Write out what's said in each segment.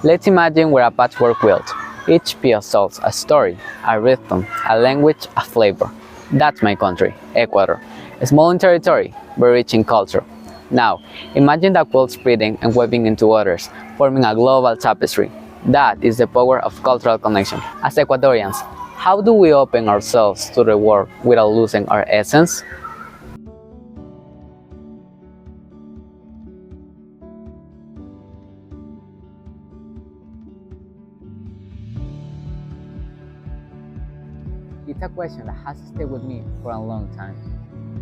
Let's imagine we're a patchwork quilt. Each piece tells a story, a rhythm, a language, a flavor. That's my country, Ecuador. Small in territory, but rich in culture. Now, imagine the quilt spreading and weaving into others, forming a global tapestry. That is the power of cultural connection. As Ecuadorians, how do we open ourselves to the world without losing our essence? It's a question that has stayed with me for a long time.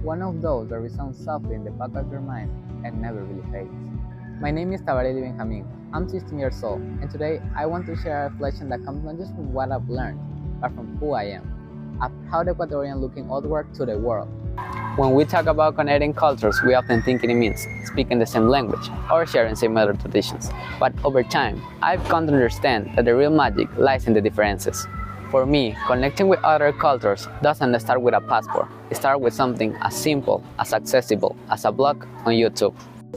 One of those that resounds softly in the back of your mind and never really fades. My name is Tabareli. I'm 16 years old, and today I want to share a reflection that comes not just from what I've learned, but from who I am. A proud Ecuadorian looking outward to the world. When we talk about connecting cultures, we often think it means speaking the same language or sharing similar traditions. But over time, I've come to understand that the real magic lies in the differences. For me, connecting with other cultures doesn't start with a passport. It starts with something as simple, as accessible as a blog on YouTube.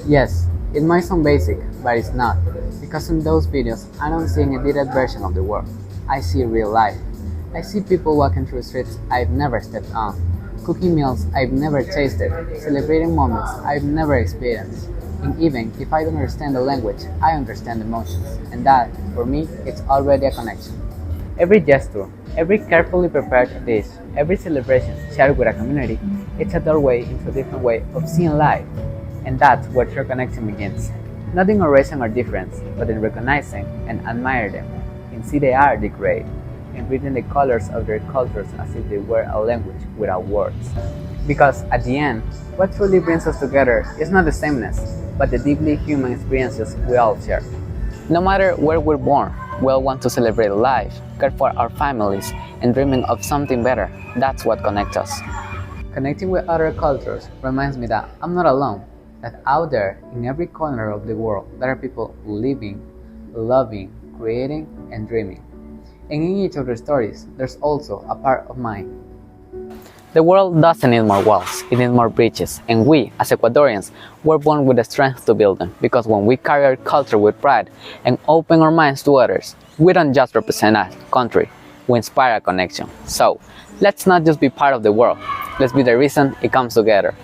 Yes, it might sound basic, but it's not. Because in those videos, I don't see an edited version of the world. I see real life. I see people walking through streets I've never stepped on, cooking meals I've never tasted, celebrating moments I've never experienced. And even if I don't understand the language, I understand emotions. And that, for me, it's already a connection. Every gesture, every carefully prepared dish, every celebration shared with a community, it's a doorway into a different way of seeing life. And that's where true connection begins. Not in erasing our difference, but in recognizing and admiring them, in see the art they create, in reading the colors of their cultures as if they were a language without words. Because at the end, what truly brings us together is not the sameness, but the deeply human experiences we all share. No matter where we're born, we all want to celebrate life, care for our families, and dreaming of something better. That's what connects us. Connecting with other cultures reminds me that I'm not alone, that out there, in every corner of the world, there are people living, loving, creating, and dreaming. And in each of their stories, there's also a part of mine. The world doesn't need more walls, it needs more bridges, and we, as Ecuadorians, were born with the strength to build them, because when we carry our culture with pride and open our minds to others, we don't just represent a country, we inspire a connection. So, let's not just be part of the world, let's be the reason it comes together.